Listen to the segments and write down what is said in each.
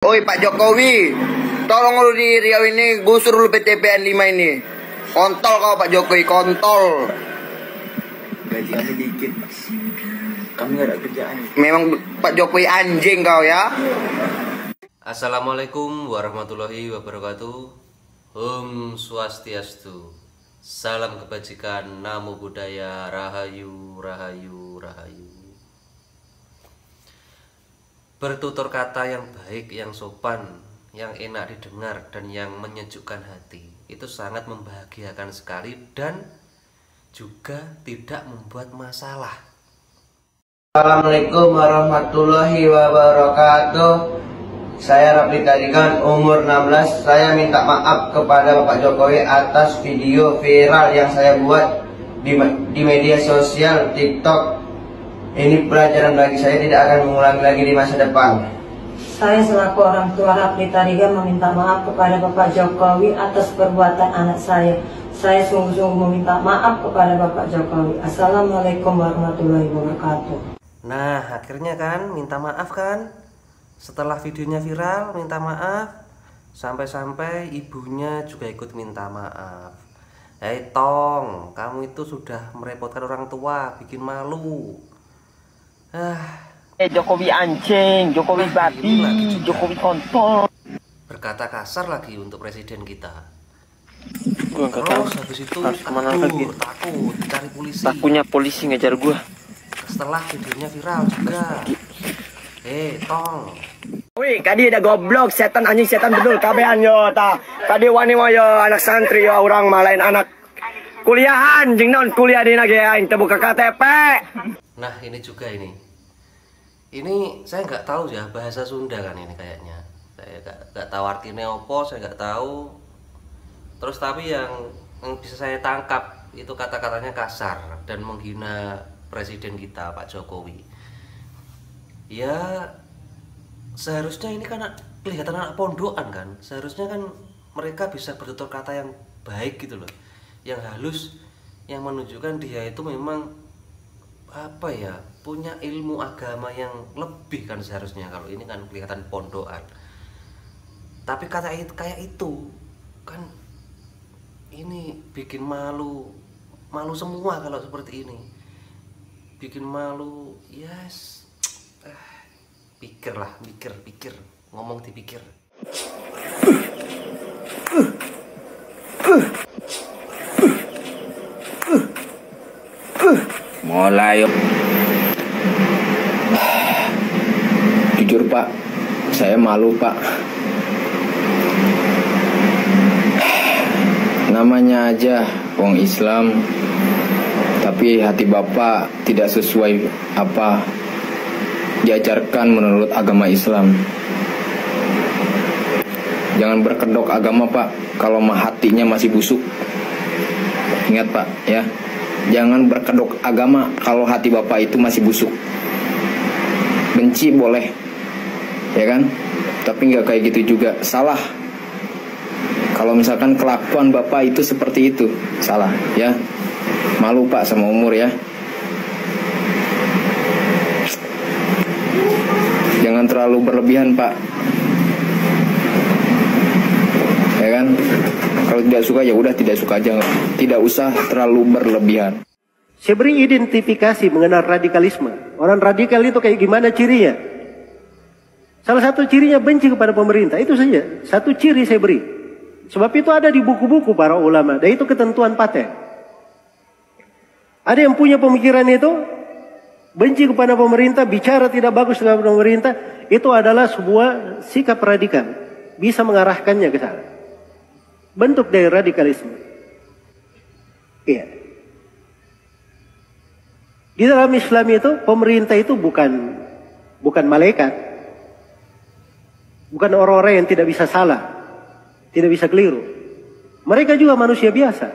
Oi Pak Jokowi, tolong lu di Riau ini gusur lu PTPN 5 ini. Kontol kau Pak Jokowi, kontol. Gaji kami dikit, kami gak ada kerjaan. Memang Pak Jokowi anjing kau ya. Assalamualaikum warahmatullahi wabarakatuh. Om Swastiastu. Salam kebajikan, namo buddhaya, rahayu, rahayu, rahayu. Bertutur kata yang baik, yang sopan, yang enak didengar, dan yang menyejukkan hati itu sangat membahagiakan sekali dan juga tidak membuat masalah. Assalamualaikum warahmatullahi wabarakatuh. Saya Rafli Tarikan, umur 16. Saya minta maaf kepada Bapak Jokowi atas video viral yang saya buat di media sosial TikTok. Ini pelajaran bagi saya, tidak akan mengulangi lagi di masa depan. Saya selaku orang tua Rafli Tarikan meminta maaf kepada Bapak Jokowi atas perbuatan anak saya. Saya sungguh-sungguh meminta maaf kepada Bapak Jokowi. Assalamualaikum warahmatullahi wabarakatuh. Nah, akhirnya kan minta maaf kan? Setelah videonya viral, minta maaf. Sampai-sampai ibunya juga ikut minta maaf. Hei Tong, kamu itu sudah merepotkan orang tua, bikin malu. Jokowi anjing, Jokowi babi, Jokowi kontol. Berkata kasar lagi untuk presiden kita. Gua nggak tahu. Terus habis itu harus kemana lagi. Takut dicari polisi. Takutnya polisi ngejar gua. Setelah videonya viral juga. Tong. Wih, kadi ada goblok, setan anjing, setan bedul kabehan yo ta. Kadi wani yo anak santri yo orang malain anak kuliahan, jeung naon kuliah dina ge aing teu buka KTP. Nah, ini juga ini. Ini saya nggak tahu ya bahasa Sunda kan ini kayaknya. Saya nggak tahu artinya opo, saya nggak tahu. Terus tapi yang bisa saya tangkap itu kata-katanya kasar dan menghina presiden kita Pak Jokowi. Ya seharusnya ini kan kelihatan anak pondokan kan. Seharusnya kan mereka bisa bertutur kata yang baik gitu loh, yang halus, yang menunjukkan dia itu memang apa ya, punya ilmu agama yang lebih kan seharusnya. Kalau ini kan kelihatan pondokan. Tapi kata itu kayak itu kan ini bikin malu semua kalau seperti ini. Bikin malu, yes. Pikirlah, pikir, ngomong dipikir. Mulai. Jujur Pak, saya malu Pak. Namanya aja wong Islam, tapi hati Bapak tidak sesuai apa diajarkan menurut agama Islam. Jangan berkedok agama Pak kalau hatinya masih busuk. Ingat Pak ya, jangan berkedok agama kalau hati Bapak itu masih busuk. Benci boleh, ya kan? Tapi nggak kayak gitu juga, salah. Kalau misalkan kelakuan Bapak itu seperti itu, salah ya. Malu Pak sama umur ya. Jangan terlalu berlebihan Pak, ya kan? Kalau tidak suka ya udah tidak suka aja, tidak usah terlalu berlebihan. Saya beri identifikasi mengenal radikalisme. Orang radikal itu kayak gimana cirinya? Salah satu cirinya benci kepada pemerintah, itu saja. Satu ciri saya beri. Sebab itu ada di buku-buku para ulama, dan itu ketentuan paten. Ada yang punya pemikiran itu, benci kepada pemerintah, bicara tidak bagus dengan pemerintah, itu adalah sebuah sikap radikal. Bisa mengarahkannya ke sana. Bentuk dari radikalisme. Iya. Di dalam Islam itu, pemerintah itu bukan malaikat. Bukan orang-orang yang tidak bisa salah, tidak bisa keliru. Mereka juga manusia biasa.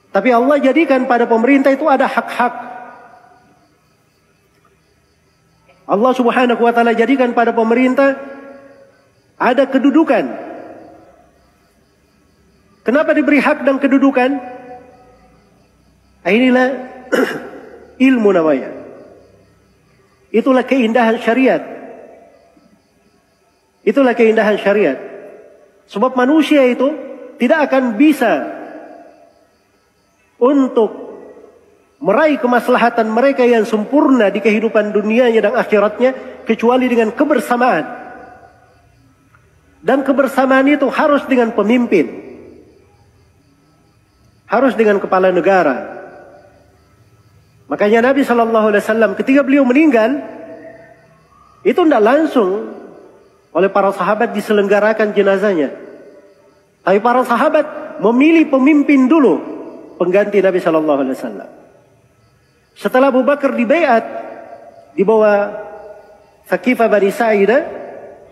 Tapi Allah jadikan pada pemerintah itu ada hak-hak. Allah Subhanahu wa ta'ala jadikan pada pemerintah ada kedudukan. Kenapa diberi hak dan kedudukan? Inilah ilmu namanya. Itulah keindahan syariat. Itulah keindahan syariat. Sebab manusia itu tidak akan bisa untuk meraih kemaslahatan mereka yang sempurna di kehidupan dunianya dan akhiratnya kecuali dengan kebersamaan. Dan kebersamaan itu harus dengan pemimpin, harus dengan kepala negara. Makanya Nabi SAW ketika beliau meninggal, itu tidak langsung oleh para sahabat diselenggarakan jenazahnya. Tapi para sahabat memilih pemimpin dulu, pengganti Nabi SAW. Setelah Abu Bakar dibaiat di bawah Thaqifah Bani Sa'idah,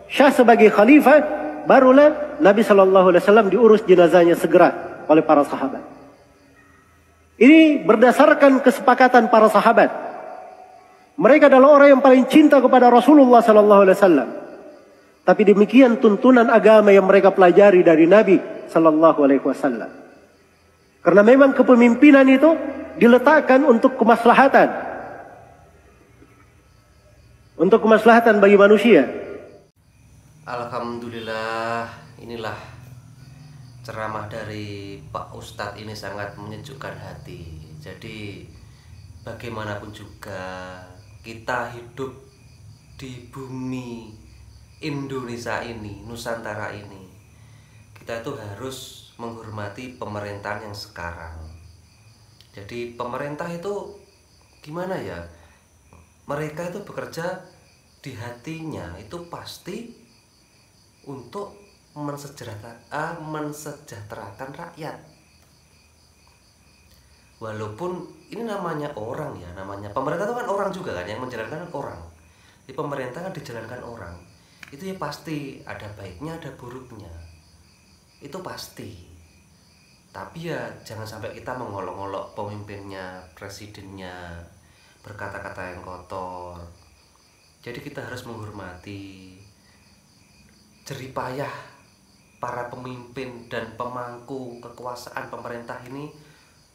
Syah sebagai khalifah, barulah Nabi SAW diurus jenazahnya segera oleh para sahabat. Ini berdasarkan kesepakatan para sahabat. Mereka adalah orang yang paling cinta kepada Rasulullah SAW. Tapi demikian tuntunan agama yang mereka pelajari dari Nabi SAW. Karena memang kepemimpinan itu diletakkan untuk kemaslahatan. Untuk kemaslahatan bagi manusia. Alhamdulillah, inilah ceramah dari Pak Ustadz, ini sangat menyejukkan hati. Jadi bagaimanapun juga kita hidup di bumi Indonesia ini, Nusantara ini, kita itu harus menghormati pemerintahan yang sekarang. Jadi pemerintah itu gimana ya, mereka itu bekerja di hatinya itu pasti untuk mensejahterakan rakyat. Walaupun ini namanya orang ya, namanya pemerintah itu kan orang juga kan, yang menjalankan orang. Di pemerintah kan dijalankan orang. Itu ya pasti ada baiknya, ada buruknya. Itu pasti. Tapi ya jangan sampai kita mengolok-olok pemimpinnya, presidennya, berkata-kata yang kotor. Jadi kita harus menghormati jeripayah para pemimpin dan pemangku kekuasaan pemerintah ini.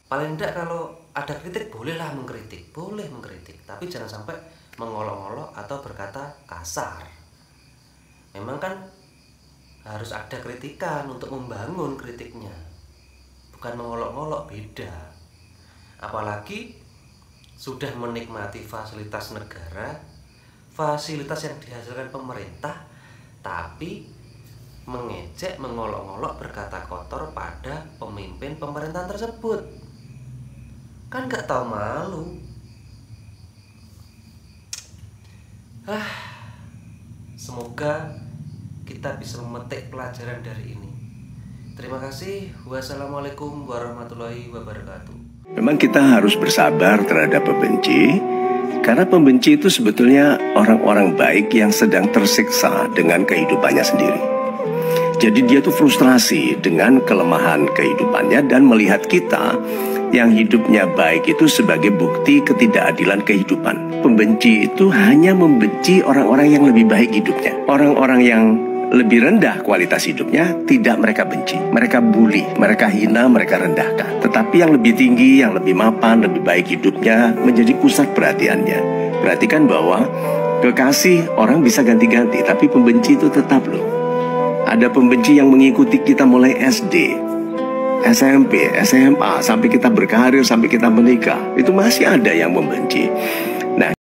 Paling tidak kalau ada kritik bolehlah mengkritik, boleh mengkritik, tapi jangan sampai mengolok-olok atau berkata kasar. Memang kan harus ada kritikan untuk membangun kritiknya, bukan mengolok-olok, beda. Apalagi sudah menikmati fasilitas negara, fasilitas yang dihasilkan pemerintah, tapi mengejek, mengolok-olok, berkata kotor pada pemimpin pemerintahan tersebut. Kan gak tahu malu. Semoga kita bisa memetik pelajaran dari ini. Terima kasih. Wassalamualaikum warahmatullahi wabarakatuh. Memang kita harus bersabar terhadap pembenci, karena pembenci itu sebetulnya orang-orang baik yang sedang tersiksa dengan kehidupannya sendiri. Jadi dia tuh frustrasi dengan kelemahan kehidupannya dan melihat kita yang hidupnya baik itu sebagai bukti ketidakadilan kehidupan. Pembenci itu hanya membenci orang-orang yang lebih baik hidupnya. Orang-orang yang lebih rendah kualitas hidupnya tidak mereka benci. Mereka bully, mereka hina, mereka rendahkan. Tetapi yang lebih tinggi, yang lebih mapan, lebih baik hidupnya menjadi pusat perhatiannya. Perhatikan bahwa kekasih orang bisa ganti-ganti, tapi pembenci itu tetap loh. Ada pembenci yang mengikuti kita mulai SD, SMP, SMA, sampai kita berkarir, sampai kita menikah. Itu masih ada yang membenci.